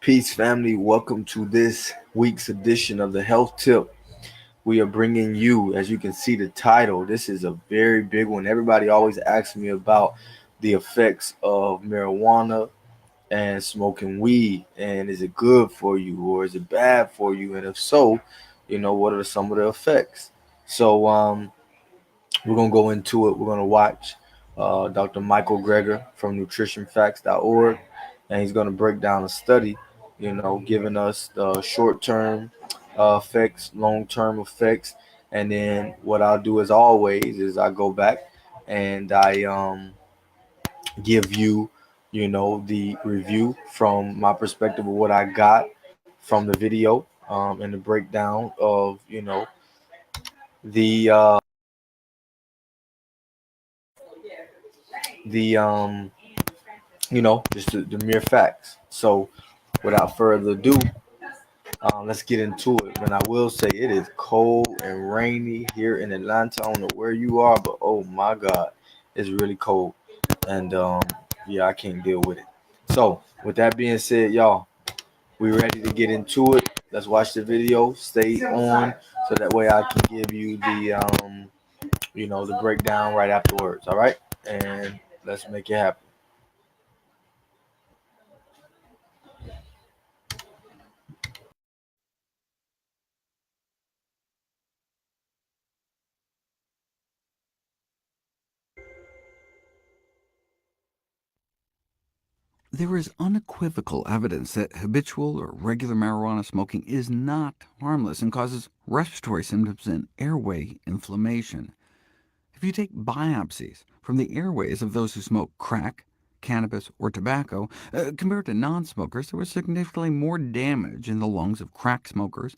Peace, family. Welcome to this week's edition of the Health Tip. We are bringing you, as you can see the title, this is a very big one. Everybody always asks me about the effects of marijuana and smoking weed, and is it good for you or is it bad for you? And if so, what are some of the effects? So, we're gonna go into it. We're gonna watch Dr. Michael Greger from nutritionfacts.org, and he's gonna break down a study, giving us the short-term effects, long-term effects, and then what I'll do as always is I go back and I give you, the review from my perspective of what I got from the video, and the breakdown of, the the just the mere facts. So, without further ado, let's get into it. And I will say it is cold and rainy here in Atlanta. I don't know where you are, but oh my God, it's really cold. And yeah, I can't deal with it. So, with that being said, y'all, we ready to get into it. Let's watch the video. Stay on so that way I can give you the breakdown right afterwards. All right, and let's make it happen. There is unequivocal evidence that habitual or regular marijuana smoking is not harmless and causes respiratory symptoms and airway inflammation. If you take biopsies from the airways of those who smoke crack, cannabis, or tobacco, compared to non-smokers, there was significantly more damage in the lungs of crack smokers,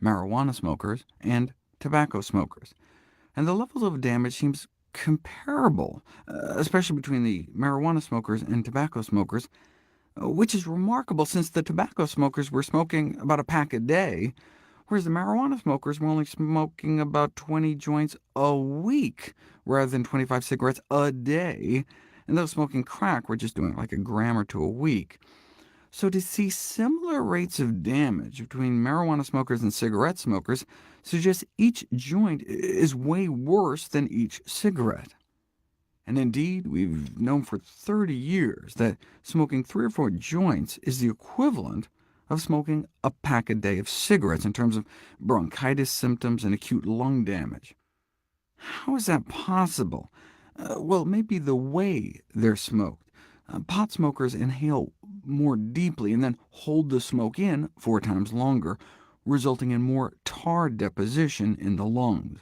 marijuana smokers, and tobacco smokers. And the level of damage seems comparable, especially between the marijuana smokers and tobacco smokers, which is remarkable since the tobacco smokers were smoking about a pack a day, whereas the marijuana smokers were only smoking about 20 joints a week, rather than 25 cigarettes a day, and those smoking crack were just doing like a gram or two a week. So to see similar rates of damage between marijuana smokers and cigarette smokers suggests each joint is way worse than each cigarette. And indeed, we've known for 30 years that smoking 3 or 4 joints is the equivalent of smoking a pack a day of cigarettes in terms of bronchitis symptoms and acute lung damage. How is that possible? Well, maybe the way they're smoked. Pot smokers inhale more deeply and then hold the smoke in 4 times longer, resulting in more tar deposition in the lungs.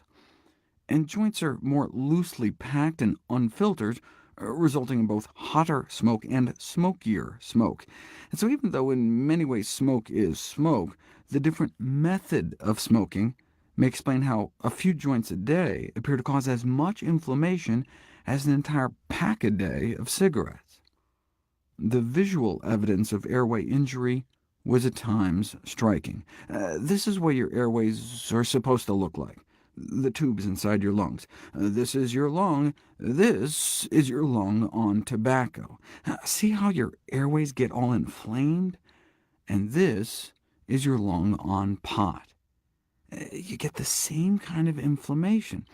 And joints are more loosely packed and unfiltered, resulting in both hotter smoke and smokier smoke. And so even though in many ways smoke is smoke, the different method of smoking may explain how a few joints a day appear to cause as much inflammation as an entire pack a day of cigarettes. The visual evidence of airway injury was at times striking. This is what your airways are supposed to look like, the tubes inside your lungs. This is your lung. This is your lung on tobacco. See how your airways get all inflamed? And this is your lung on pot. You get the same kind of inflammation.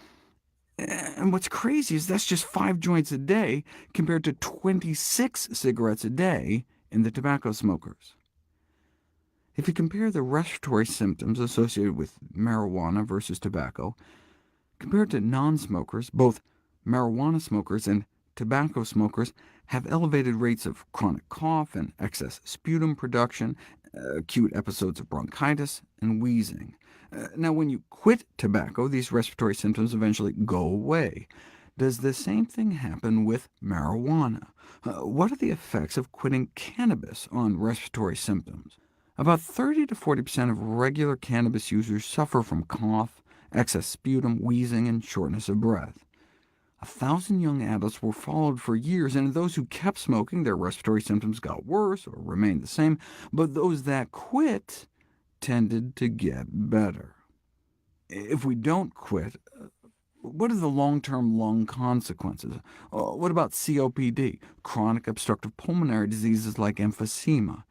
And what's crazy is that's just 5 joints a day, compared to 26 cigarettes a day in the tobacco smokers. If you compare the respiratory symptoms associated with marijuana versus tobacco, compared to non-smokers, both marijuana smokers and tobacco smokers have elevated rates of chronic cough and excess sputum production, acute episodes of bronchitis, and wheezing. Now, when you quit tobacco, these respiratory symptoms eventually go away. Does the same thing happen with marijuana? What are the effects of quitting cannabis on respiratory symptoms? About 30 to 40% of regular cannabis users suffer from cough, excess sputum, wheezing, and shortness of breath. 1,000 young adults were followed for years, and those who kept smoking, their respiratory symptoms got worse or remained the same, but those that quit tended to get better. If we don't quit, what are the long-term lung consequences? What about COPD, chronic obstructive pulmonary diseases like emphysema?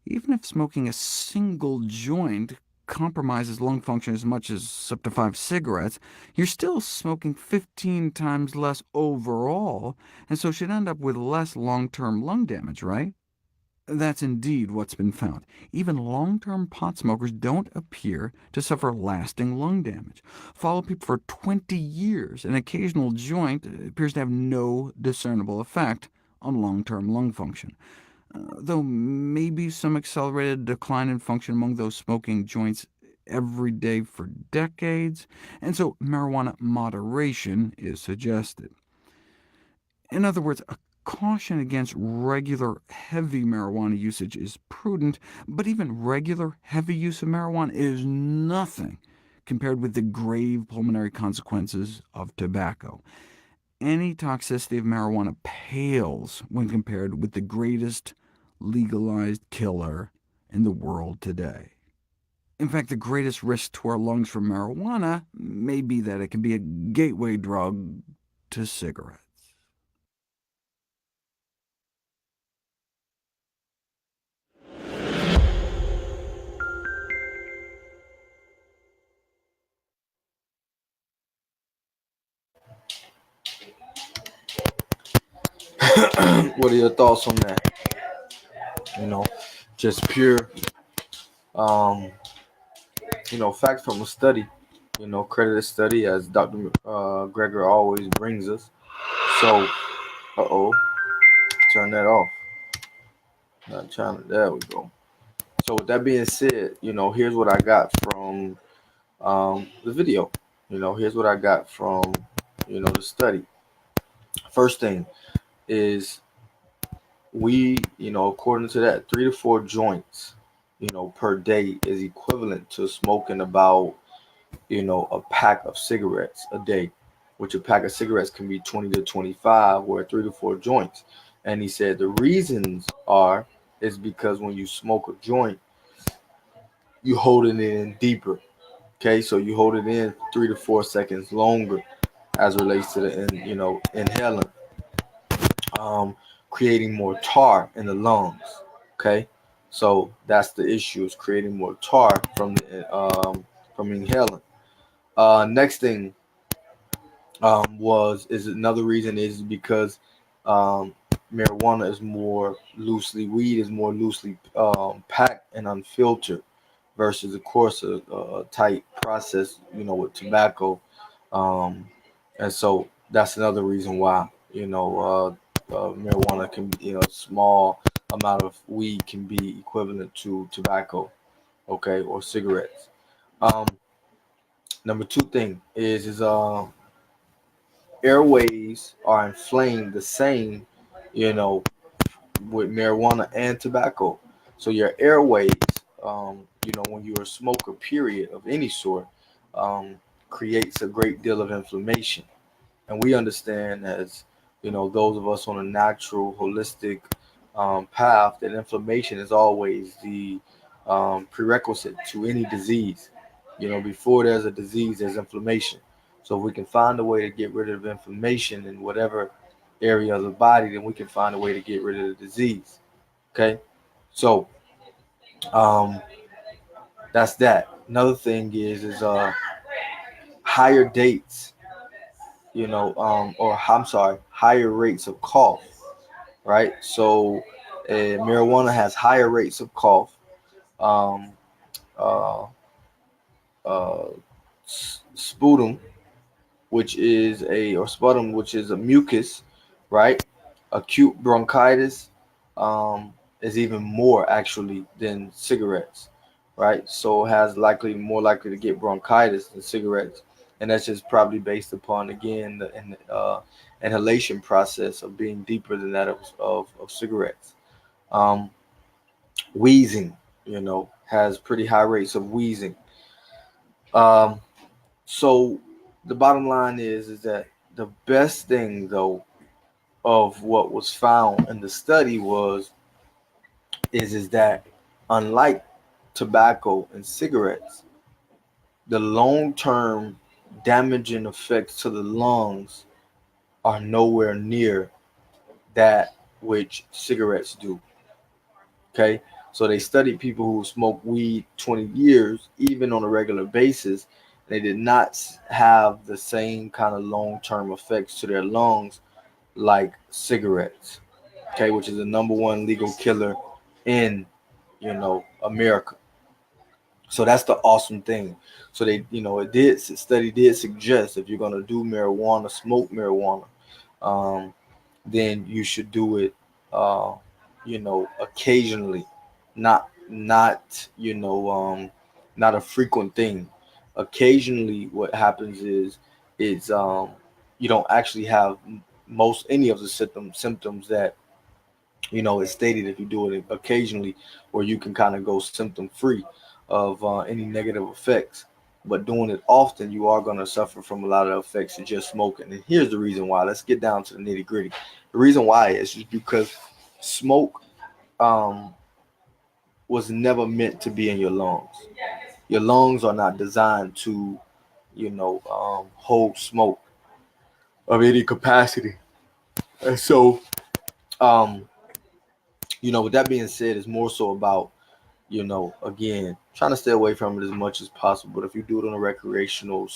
Even if smoking a single joint compromises lung function as much as up to 5 cigarettes, you're still smoking 15 times less overall, and so should end up with less long-term lung damage, right? That's indeed what's been found. Even long-term pot smokers don't appear to suffer lasting lung damage. Follow people for 20 years, an occasional joint appears to have no discernible effect on long-term lung function, though maybe some accelerated decline in function among those smoking joints every day for decades, and so marijuana moderation is suggested. In other words, a caution against regular heavy marijuana usage is prudent, but even regular heavy use of marijuana is nothing compared with the grave pulmonary consequences of tobacco. Any toxicity of marijuana pales when compared with the greatest legalized killer in the world today. In fact, the greatest risk to our lungs from marijuana may be that it can be a gateway drug to cigarettes. What are your thoughts on that? Just pure, um, facts from a study. Credited study, as Dr. Greger always brings us. So, turn that off. Not trying to. There we go. So with that being said, here's what I got from the video. Here's what I got from the study. First thing is according to that, 3 to 4 joints, per day is equivalent to smoking about, a pack of cigarettes a day, which a pack of cigarettes can be 20 to 25, where 3 to 4 joints. And he said the reasons is because when you smoke a joint, you hold it in deeper. Okay, so you hold it in 3 to 4 seconds longer as relates to inhaling, um, creating more tar in the lungs. Okay, so that's the issue, is creating more tar from inhaling. Next thing is another reason is because um, marijuana is more loosely weed is more loosely packed and unfiltered versus, of course, a tight process, with tobacco. Um, and so that's another reason why, marijuana can, small amount of weed can be equivalent to tobacco, okay, or cigarettes. Um, Number two thing is airways are inflamed the same, you know, with marijuana and tobacco. So your airways, when you're a smoker, period, of any sort, um, creates a great deal of inflammation. And we understand, as those of us on a natural, holistic path, that inflammation is always the prerequisite to any disease. Before there's a disease, there's inflammation. So if we can find a way to get rid of inflammation in whatever area of the body, then we can find a way to get rid of the disease. Okay, so um, that's that. Another thing is higher dates, or I'm sorry, higher rates of cough. Right, so marijuana has higher rates of cough. Um, uh, uh, sputum, or sputum, which is a mucus, right? Acute bronchitis is even more actually than cigarettes, right? So it has more likely to get bronchitis than cigarettes, and that's just probably based upon, again, the inhalation process of being deeper than that of cigarettes. Um, Wheezing, has pretty high rates of wheezing. Um, so the bottom line is that the best thing, though, of what was found in the study is that, unlike tobacco and cigarettes, the long-term damaging effects to the lungs are nowhere near that which cigarettes do. Okay, So they studied people who smoked weed 20 years, even on a regular basis. They did not have the same kind of long-term effects to their lungs like cigarettes, okay, which is the number one legal killer in, America. So that's the awesome thing. So they, it did study did suggest if you're gonna do marijuana, smoke marijuana, um, then you should do it, occasionally, not a frequent thing. Occasionally, what happens is it's you don't actually have most any of the symptoms that it's stated if you do it occasionally, where you can kind of go symptom free of any negative effects. But doing it often, you are going to suffer from a lot of effects of just smoking. And here's the reason why. Let's get down to the nitty gritty. The reason why is just because smoke um, was never meant to be in your lungs. Your lungs are not designed to, hold smoke of any capacity. And so, um, with that being said, it's more so about again, trying to stay away from it as much as possible. But if you do it on a recreational,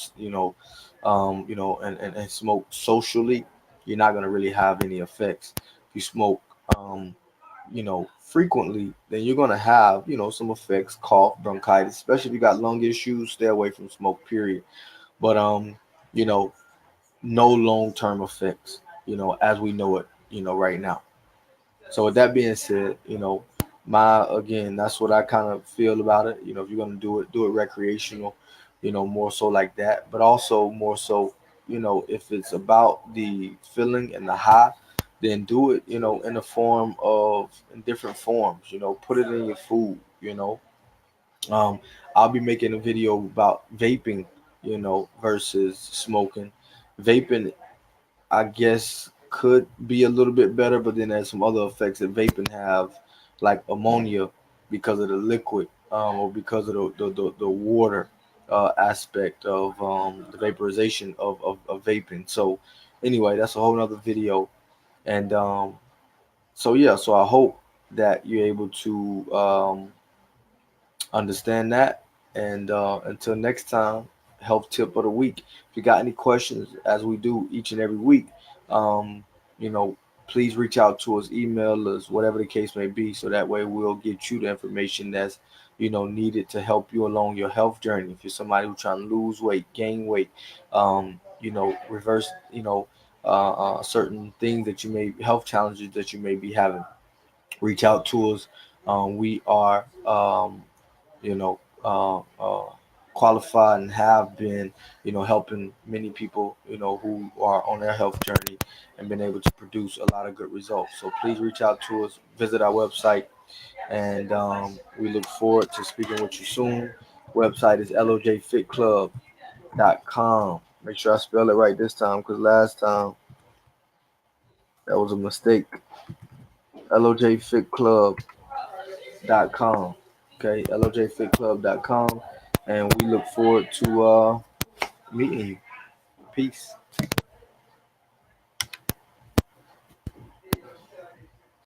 and smoke socially, you're not going to really have any effects. If you smoke, frequently, then you're going to have, some effects, cough, bronchitis, especially if you got lung issues, stay away from smoke, period. But, you know, no long-term effects, as we know it, right now. So with that being said, my again, that's what I kind of feel about it. If you're gonna do it recreational, more so like that. But also more so, if it's about the feeling and the high, then do it, in the form of in different forms. Put it in your food. Um, I'll be making a video about vaping, versus smoking. Vaping, I guess, could be a little bit better, but then there's some other effects that vaping have, like ammonia, because of the liquid, or because of the water aspect of the vaporization of vaping. So anyway, that's a whole nother video. And so yeah, so I hope that you're able to understand that. And until next time, health tip of the week. If you got any questions, as we do each and every week, um, you know, please reach out to us, email us, whatever the case may be, so that way we'll get you the information that's needed to help you along your health journey. If you're somebody who's trying to lose weight, gain weight, reverse, certain things that you may health challenges that you may be having, reach out to us. We are you know, qualified and have been, helping many people, who are on their health journey and been able to produce a lot of good results. So please reach out to us, visit our website, and we look forward to speaking with you soon. Website is LOJFITCLUB.com. Make sure I spell it right this time because last time that was a mistake. LOJFITCLUB.com. Okay, LOJFitClub.com. And we look forward to meeting you. Peace.